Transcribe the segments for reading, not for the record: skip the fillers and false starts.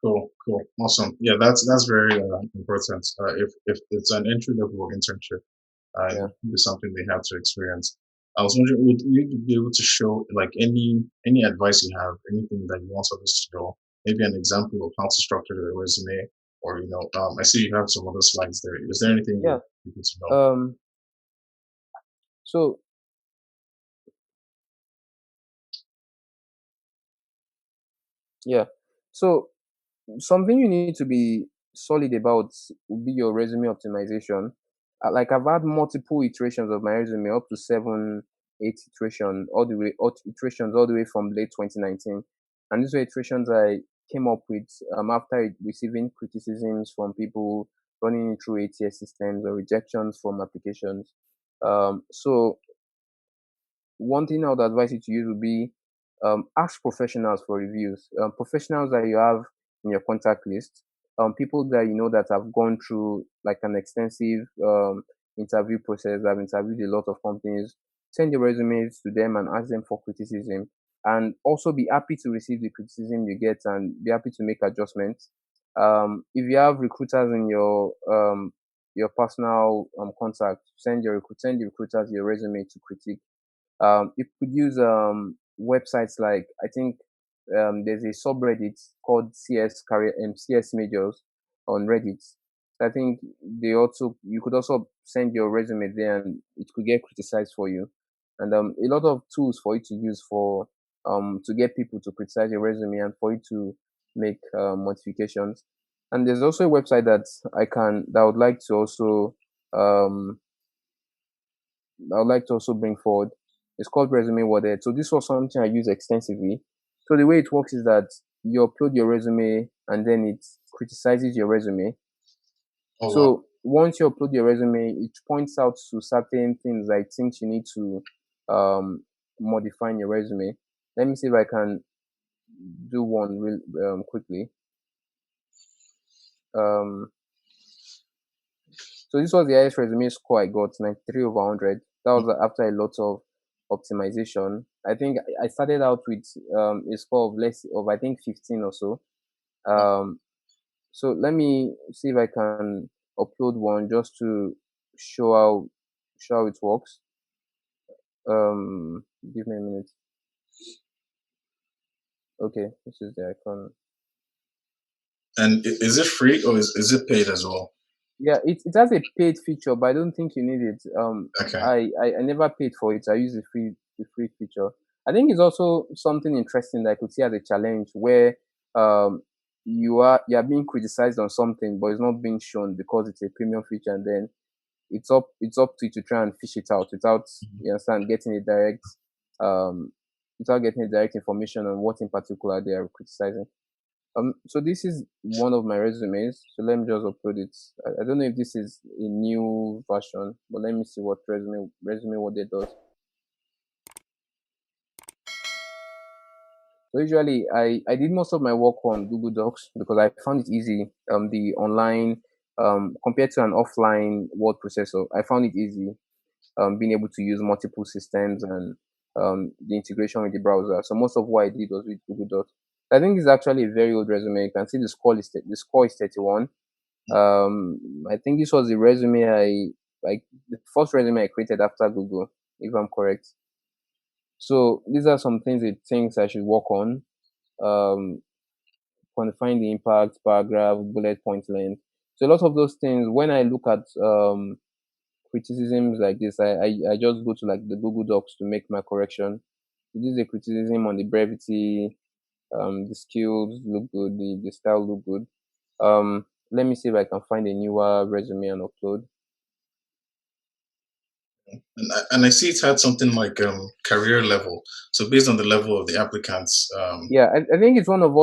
Cool, awesome. Yeah, that's very important. If it's an entry level internship, it Yeah. would be something they have to experience. I was wondering, would you be able to show like any advice you have, anything that you want others to know, maybe an example of how to structure their resume, or I see you have some other slides there. Is there anything you Yeah. want people to know? Um. So yeah. So something you need to be solid about would be your resume optimization. Like I've had multiple iterations of my resume, up to 7, 8 iteration, iterations all the way from late 2019, and these were iterations I came up with after receiving criticisms from people running it through ATS systems or rejections from applications. So one thing I would advise you to use would be ask professionals for reviews. Professionals that you have in your contact list, people that you know that have gone through like an extensive interview process, have interviewed a lot of companies. Send your resumes to them and ask them for criticism. And also be happy to receive the criticism you get and be happy to make adjustments. If you have recruiters in your personal contact, send the recruiters your resume to critique. You could use websites like, I think there's a subreddit called CS Majors on Reddit. I think you could also send your resume there and it could get criticized for you. And a lot of tools for you to use for to get people to criticize your resume and for you to make modifications. And there's also a website that I would like to also um, bring forward. It's called Resume Worded. So this was something I use extensively. So the way it works is that you upload your resume and then it criticizes your resume. Oh wow. So once you upload your resume, it points out to certain things I think you need to modify in your resume. Let me see if I can do one real quickly. Um, So this was the highest resume score I got, 93 over 100. That was after a lot of optimization. I think I started out with a score of less of, I think, 15 or so. Um, so let me see if I can upload one just to show how it works. Give me a minute. Okay, this is the icon. And is it free or is it paid as well? Yeah, it has a paid feature, but I don't think you need it. Okay. I never paid for it. I use the free feature. I think it's also something interesting that I could see as a challenge where um you are being criticized on something, but it's not being shown because it's a premium feature, and then it's up to you to try and fish it out without, you understand, getting a um direct information on what in particular they are criticizing. So this is one of my resumes. So let me just upload it. I don't know if this is a new version, but let me see what resume what it does. So usually I did most of my work on Google Docs because I found it easy. The online compared to an offline word processor, I found it easy. Being able to use multiple systems and the integration with the browser. So most of what I did was with Google Docs. I think it's actually a very old resume. You can see the score is 31. I think this was the resume the first resume I created after Google, if I'm correct. So these are some things I should work on. Um, Quantifying the impact, paragraph, bullet point length. So a lot of those things, when I look at criticisms like this, I just go to like the Google Docs to make my correction. This is a criticism on the brevity, the skills look good, the style look good. Let me see if I can find a newer resume and upload. And I see it had something like career level. So based on the level of the applicants, Yeah, I think it's one of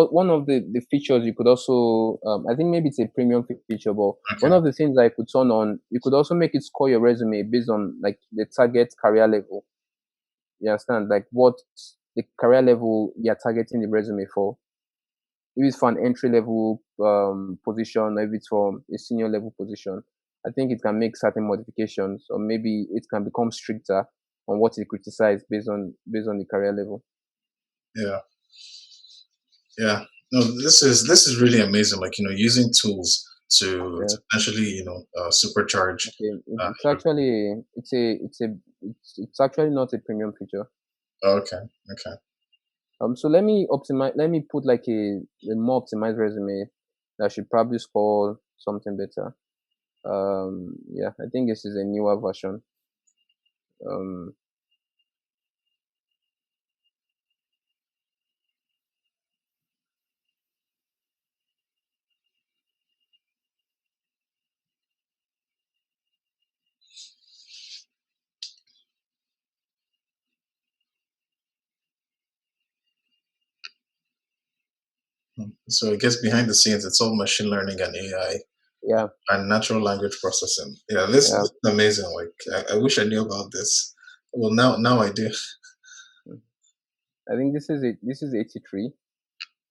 the features you could also. I think maybe it's a premium feature, but one okay, of the things I could turn on, you could also make it score your resume based on like the target career level. You understand, like what the career level you're targeting the resume for. If it's for an entry level position, or if it's for a senior level position, I think it can make certain modifications, or maybe it can become stricter on what it criticized based on the career level. yeah, yeah. No, this is really amazing. Like using tools to Yeah. actually supercharge. Okay. It's Your, actually it's actually not a premium feature. okay, okay. So let me optimize. Let me put like a more optimized resume that should probably score something better. Yeah, I think this is a newer version. Um, So I guess behind the scenes, it's all machine learning and AI yeah, and natural language processing. Yeah, this yeah. is amazing. Like I wish I knew about this. Well, now I do. I think this is 83.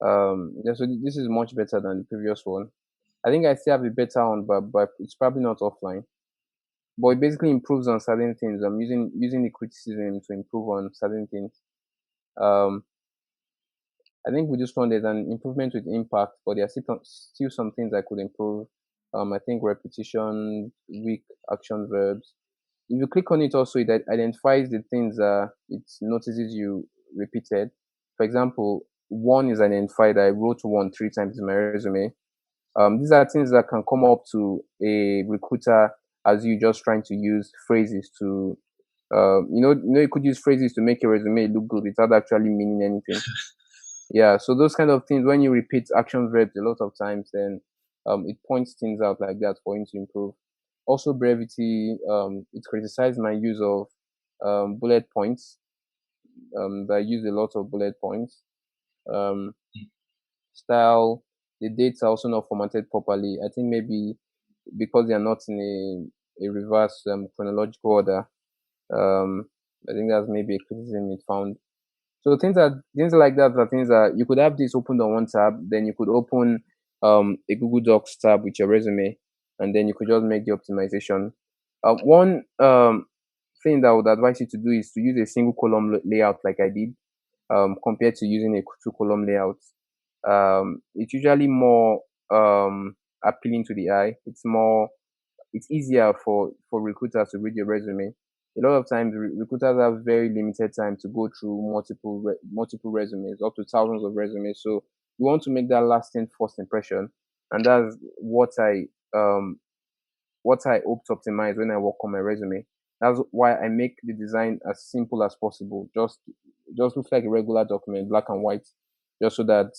Yeah, so this is much better than the previous one. I think I still have a better one, but it's probably not offline. But it basically improves on certain things. I'm using the criticism to improve on certain things. Um, I think with this one there's an improvement with impact, but there are still some things I could improve. I think repetition, weak action verbs. If you click on it, also it identifies the things it notices you repeated. For example, one is identified. I wrote one 3 times in my resume. These are things that can come up to a recruiter as you just trying to use phrases to, you could use phrases to make your resume look good without actually meaning anything. Yeah, so those kind of things, when you repeat action verbs a lot of times, then it points things out like that for you to improve. Also, brevity, it criticized my use of bullet points. I use a lot of bullet points. Um, Style, the dates are also not formatted properly. I think maybe because they are not in a reverse chronological order. Um, I think that's maybe a criticism it found. So things like that are things that you could have this opened on one tab, then you could open a Google Docs tab with your resume, and then you could just make the optimization. One thing that I would advise you to do is to use a single column layout like I did, compared to using a two column layout. It's usually more appealing to the eye. It's easier for recruiters to read your resume. A lot of times, recruiters have very limited time to go through multiple resumes, up to thousands of resumes. So you want to make that lasting first impression, and that's what I hope to optimize when I work on my resume. That's why I make the design as simple as possible. Just looks like a regular document, black and white, just so that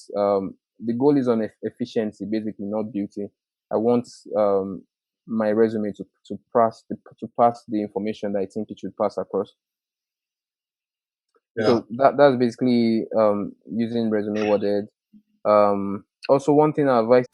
the goal is on efficiency, basically, not beauty. I want my resume to pass the information that I think it should pass across. Yeah. So that's basically using resume worded. Also, one thing I advise